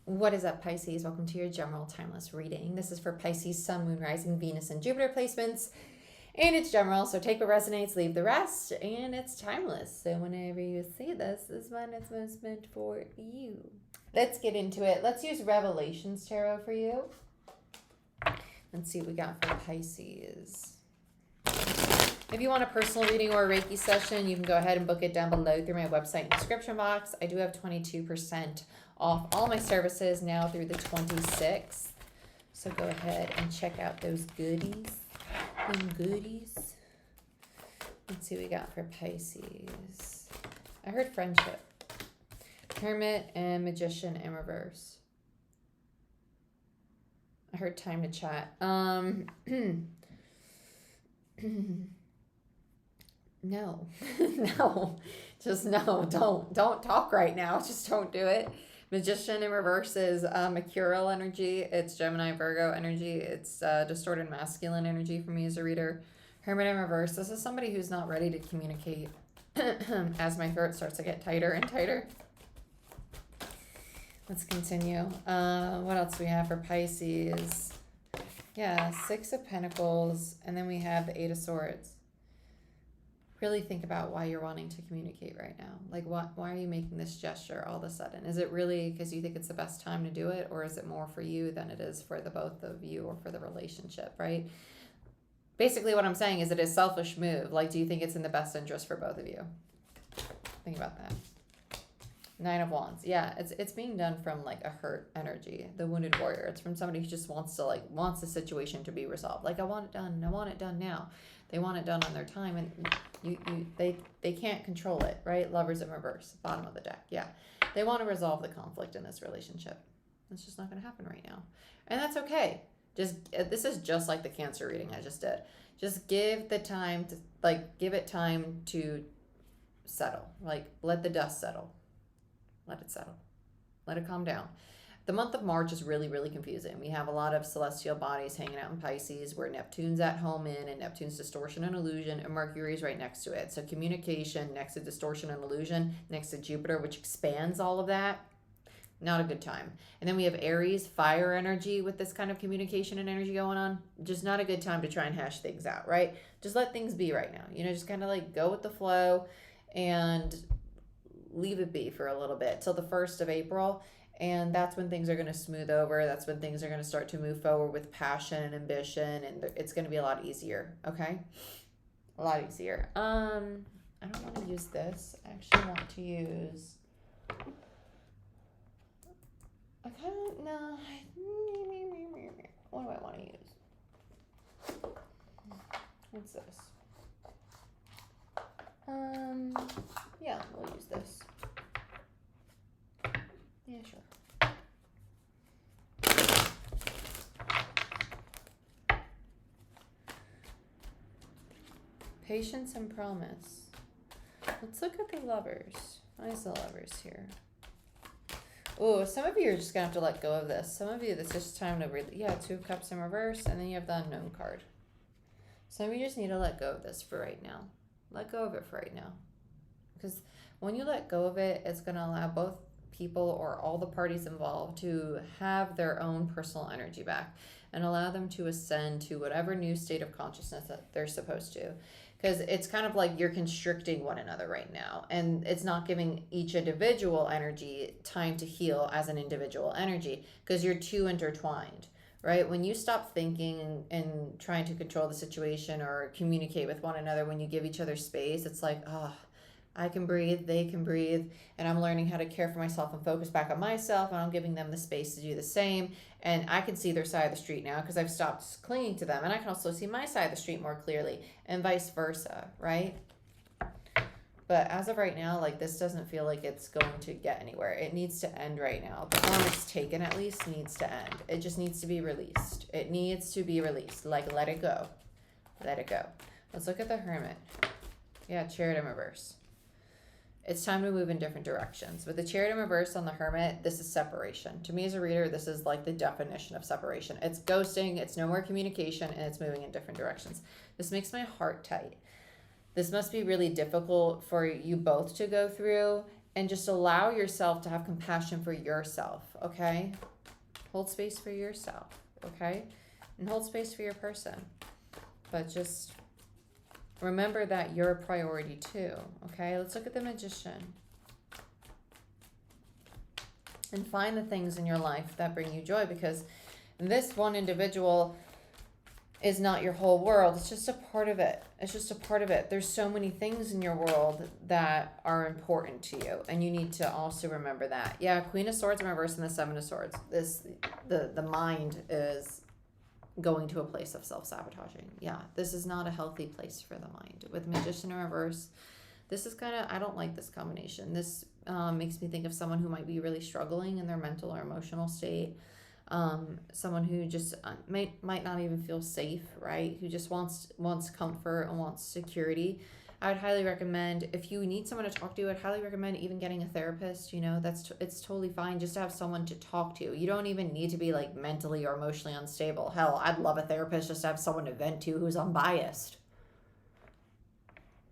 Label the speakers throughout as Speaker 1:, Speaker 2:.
Speaker 1: What is up, Pisces? Welcome to your general timeless reading. This is for Pisces, Sun, Moon, Rising, Venus, and Jupiter placements. And it's general, so take what resonates, leave the rest, and it's timeless. So whenever you see this is when it's most meant for you. Let's get into it. Let's use Revelations Tarot for you. Let's see what we got for Pisces. If you want a personal reading or a Reiki session, you can go ahead and book it down below through my website and description box. I do have 22% off all my services now through the 26th. So go ahead and check out those goodies. Let's see what we got for Pisces. I heard friendship. Hermit and Magician in reverse. I heard time to chat. No. No. Just no. Don't talk right now. Just don't do it. Magician in reverse is Mercurial energy. It's Gemini, Virgo energy. It's distorted masculine energy for me as a reader. Hermit in reverse. This is somebody who's not ready to communicate as my throat starts to get tighter and tighter. Let's continue. What else do we have for Pisces? Yeah, Six of Pentacles. And then we have the Eight of Swords. Really think about why you're wanting to communicate right now. Like, why are you making this gesture all of a sudden? Is it really because you think it's the best time to do it? Or is it more for you than it is for the both of you or for the relationship, right? Basically, what I'm saying is it is a selfish move. Like, do you think it's in the best interest for both of you? Think about that. Nine of Wands. Yeah, it's being done from like a hurt energy, the wounded warrior. It's from somebody who just wants the situation to be resolved. Like, I want it done. I want it done now. They want it done on their time, and they can't control it, right? Lovers in reverse, bottom of the deck. Yeah, they want to resolve the conflict in this relationship. It's just not going to happen right now, and that's okay. This is just like the Cancer reading I just did. Just give the time to give it time to settle. Like, let the dust settle. Let it settle. Let it calm down. The month of March is really, really confusing. We have a lot of celestial bodies hanging out in Pisces where Neptune's at home and Neptune's distortion and illusion, and Mercury's right next to it. So communication next to distortion and illusion, next to Jupiter, which expands all of that. Not a good time. And then we have Aries, fire energy with this kind of communication and energy going on. Just not a good time to try and hash things out, right? Just let things be right now. Just kind of like go with the flow and leave it be for a little bit till the 1st of April. And that's when things are going to smooth over. That's when things are going to start to move forward with passion and ambition. And it's going to be a lot easier. Okay? A lot easier. I don't want to use this. I actually want to use... No. What do I want to use? What's this? Yeah, we'll use this. Yeah, sure. Patience and promise. Let's look at the lovers. Nice the lovers here. Oh, some of you are just going to have to let go of this. Some of you, it's just time to really... Yeah, Two of Cups in reverse, and then you have the Unknown card. Some of you just need to let go of this for right now. Let go of it for right now. Because when you let go of it, it's going to allow both people or all the parties involved to have their own personal energy back and allow them to ascend to whatever new state of consciousness that they're supposed to. Because it's kind of like you're constricting one another right now, and it's not giving each individual energy time to heal as an individual energy because you're too intertwined, right? When you stop thinking and trying to control the situation or communicate with one another, when you give each other space, it's like, I can breathe, they can breathe, and I'm learning how to care for myself and focus back on myself, and I'm giving them the space to do the same. And I can see their side of the street now because I've stopped clinging to them, and I can also see my side of the street more clearly, and vice versa, right? But as of right now, like, this doesn't feel like it's going to get anywhere. It needs to end right now. The form it's taken, at least, needs to end. It just needs to be released. It needs to be released. Like, let it go. Let it go. Let's look at the Hermit. Yeah, Chariot in reverse. It's time to move in different directions. With the Chariot in reverse on the Hermit, this is separation. To me as a reader, this is like the definition of separation. It's ghosting, it's no more communication, and it's moving in different directions. This makes my heart tight. This must be really difficult for you both to go through, And just allow yourself to have compassion for yourself, okay? Hold space for yourself, okay? And hold space for your person. But just remember that you're a priority too, okay? Let's look at the Magician. And find the things in your life that bring you joy, because this one individual is not your whole world. It's just a part of it. It's just a part of it. There's so many things in your world that are important to you, and you need to also remember that. Yeah, Queen of Swords in reverse and the Seven of Swords. The mind is going to a place of self-sabotaging. Yeah, this is not a healthy place for the mind. With Magician in reverse, this is kind of, I don't like this combination. This makes me think of someone who might be really struggling in their mental or emotional state. Someone who just might not even feel safe, right? Who just wants comfort and wants security. I would highly recommend, if you need someone to talk to, I'd highly recommend even getting a therapist. You know, it's totally fine just to have someone to talk to. You don't even need to be like mentally or emotionally unstable. Hell, I'd love a therapist just to have someone to vent to who's unbiased.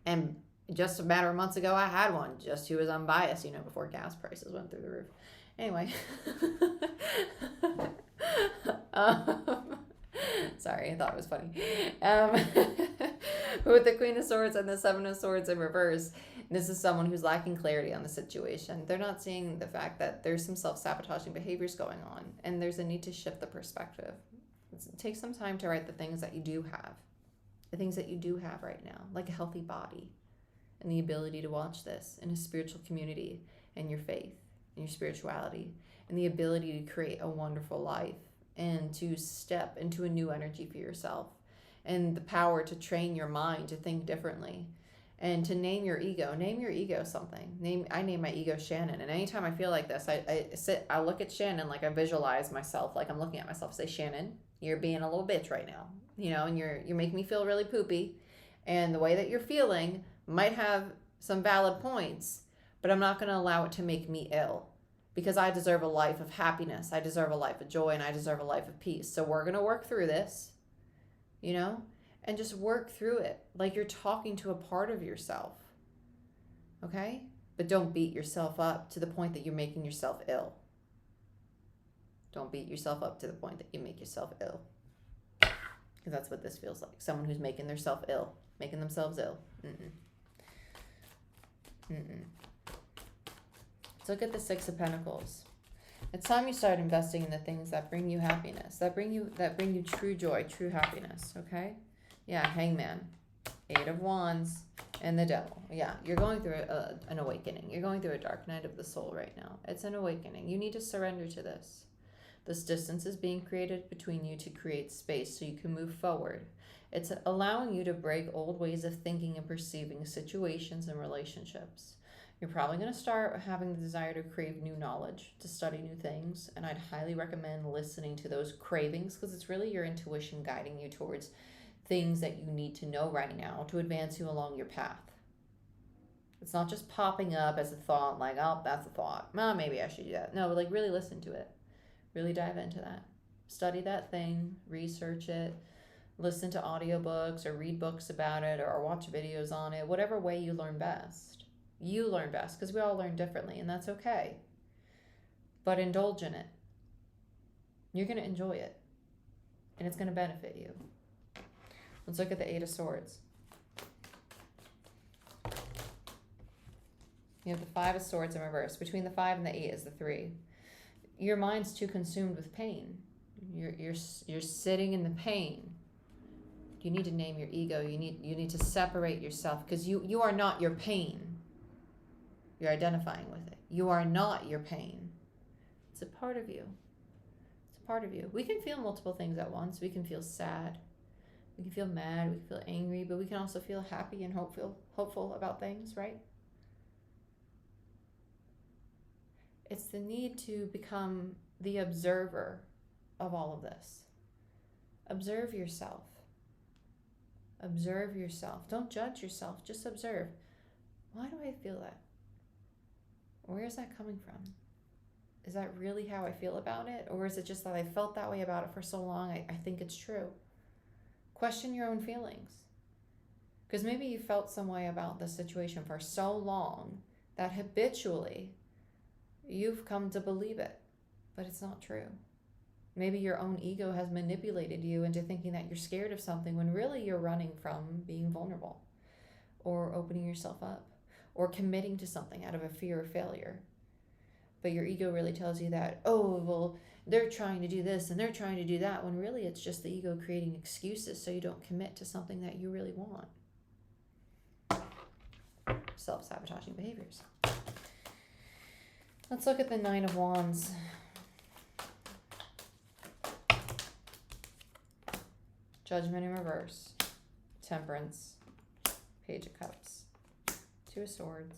Speaker 1: And just a matter of months ago, I had one just who was unbiased, you know, before gas prices went through the roof. Anyway. Sorry, I thought it was funny. With the Queen of Swords and the Seven of Swords in reverse, this is someone who's lacking clarity on the situation. They're not seeing the fact that there's some self-sabotaging behaviors going on, and there's a need to shift the perspective. Take some time to write the things that you do have. The things that you do have right now, like a healthy body and the ability to watch this in a spiritual community, and your faith and your spirituality, and the ability to create a wonderful life and to step into a new energy for yourself, and the power to train your mind to think differently, and to name your ego something. I name my ego Shannon, and anytime I feel like this, I look at Shannon, like I visualize myself, like I'm looking at myself, say, Shannon, you're being a little bitch right now, you know, and you're making me feel really poopy, and the way that you're feeling might have some valid points, but I'm not going to allow it to make me ill, because I deserve a life of happiness. I deserve a life of joy, and I deserve a life of peace. So we're going to work through this, you know, and just work through it like you're talking to a part of yourself. Okay? But don't beat yourself up to the point that you're making yourself ill. Don't beat yourself up to the point that you make yourself ill. Because that's what this feels like. Someone who's making themselves ill. Making themselves ill. Let's look at the Six of Pentacles. It's time you start investing in the things that bring you happiness, that bring you true joy, true happiness, okay? Yeah, Hangman, Eight of Wands, and the Devil. Yeah, you're going through an awakening. You're going through a dark night of the soul right now. It's an awakening. You need to surrender to this. This distance is being created between you to create space so you can move forward. It's allowing you to break old ways of thinking and perceiving situations and relationships. You're probably going to start having the desire to crave new knowledge, to study new things, and I'd highly recommend listening to those cravings, because it's really your intuition guiding you towards things that you need to know right now to advance you along your path. It's not just popping up as a thought, like, oh, that's a thought. Well, maybe I should do that. No, like really listen to it. Really dive into that. Study that thing, research it, listen to audiobooks or read books about it or watch videos on it, whatever way you learn best. You learn best, because we all learn differently, and that's okay. But indulge in it. You're going to enjoy it, and it's going to benefit you. Let's look at the Eight of Swords. You have the Five of Swords in reverse. Between the 5 and the 8 is the 3. Your mind's too consumed with pain. You're sitting in the pain. You need to name your ego. You need to separate yourself, because you are not your pain. You're identifying with it. You are not your pain. It's a part of you. It's a part of you. We can feel multiple things at once. We can feel sad. We can feel mad. We can feel angry. But we can also feel happy and hopeful about things, right? It's the need to become the observer of all of this. Observe yourself. Observe yourself. Don't judge yourself. Just observe. Why do I feel that? Where is that coming from? Is that really how I feel about it? Or is it just that I felt that way about it for so long, I think it's true? Question your own feelings. Because maybe you felt some way about the situation for so long that habitually you've come to believe it, but it's not true. Maybe your own ego has manipulated you into thinking that you're scared of something when really you're running from being vulnerable or opening yourself up or committing to something out of a fear of failure. But your ego really tells you that, oh, well, they're trying to do this and they're trying to do that, when really it's just the ego creating excuses so you don't commit to something that you really want. Self-sabotaging behaviors. Let's look at the Nine of Wands. Judgment in reverse. Temperance. Page of Cups. Two of Swords.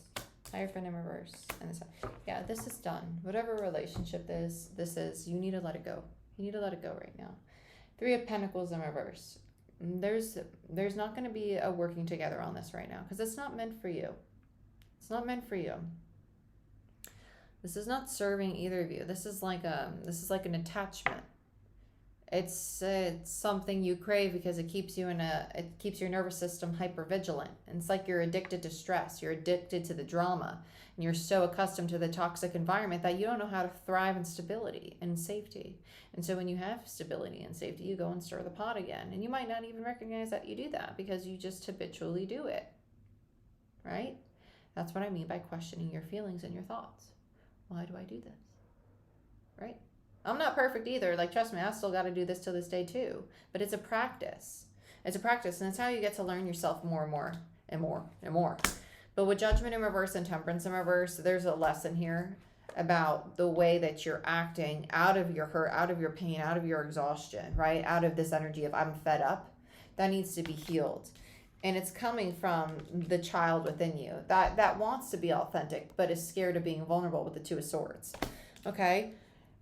Speaker 1: Hierophant in reverse. And this. Yeah, this is done. Whatever relationship this is, you need to let it go. You need to let it go right now. Three of Pentacles in reverse. There's not going to be a working together on this right now because it's not meant for you. It's not meant for you. This is not serving either of you. This is like an attachment. It's something you crave because it keeps you it keeps your nervous system hypervigilant. And it's like you're addicted to stress. You're addicted to the drama. And you're so accustomed to the toxic environment that you don't know how to thrive in stability and safety. And so when you have stability and safety, you go and stir the pot again. And you might not even recognize that you do that because you just habitually do it. Right? That's what I mean by questioning your feelings and your thoughts. Why do I do this? Right? I'm not perfect either. Like, trust me, I've still got to do this to this day too. But it's a practice. It's a practice, and it's how you get to learn yourself more and more and more and more. But with Judgment in reverse and Temperance in reverse, there's a lesson here about the way that you're acting out of your hurt, out of your pain, out of your exhaustion, right? Out of this energy of I'm fed up. That needs to be healed. And it's coming from the child within you that wants to be authentic, but is scared of being vulnerable with the Two of Swords. Okay?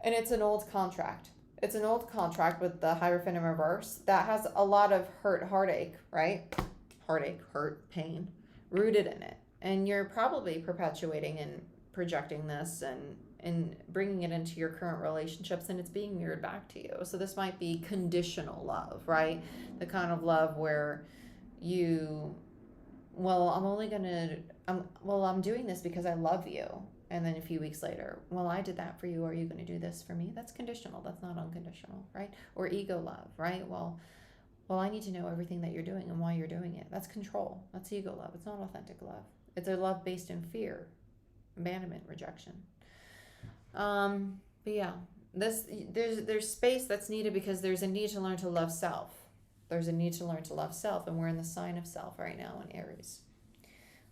Speaker 1: And it's an old contract. It's an old contract with the Hierophant in reverse that has a lot of heartache, right? Heartache, hurt, pain, rooted in it. And you're probably perpetuating and projecting this and bringing it into your current relationships, and it's being mirrored back to you. So this might be conditional love, right? The kind of love where I'm doing this because I love you. And then a few weeks later, well, I did that for you. Are you going to do this for me? That's conditional. That's not unconditional, right? Or ego love, right? Well, I need to know everything that you're doing and why you're doing it. That's control. That's ego love. It's not authentic love. It's a love based in fear, abandonment, rejection. But yeah, there's space that's needed because there's a need to learn to love self. There's a need to learn to love self, and we're in the sign of self right now in Aries.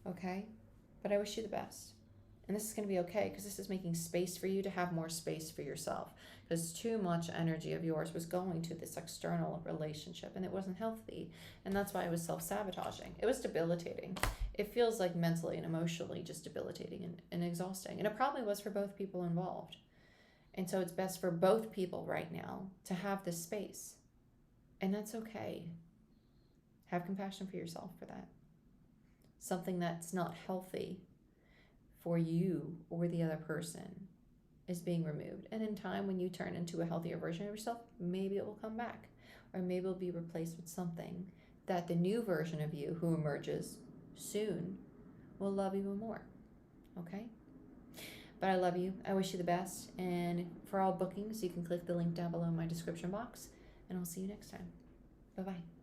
Speaker 1: Okay? But I wish you the best. And this is going to be okay because this is making space for you to have more space for yourself. Because too much energy of yours was going to this external relationship and it wasn't healthy. And that's why it was self-sabotaging. It was debilitating. It feels like mentally and emotionally just debilitating and exhausting. And it probably was for both people involved. And so it's best for both people right now to have this space. And that's okay. Have compassion for yourself for that. Something that's not healthy for you or the other person is being removed. And in time, when you turn into a healthier version of yourself, maybe it will come back. Or maybe it'll be replaced with something that the new version of you who emerges soon will love even more. Okay? But I love you. I wish you the best. And for all bookings, you can click the link down below in my description box. And I'll see you next time. Bye-bye.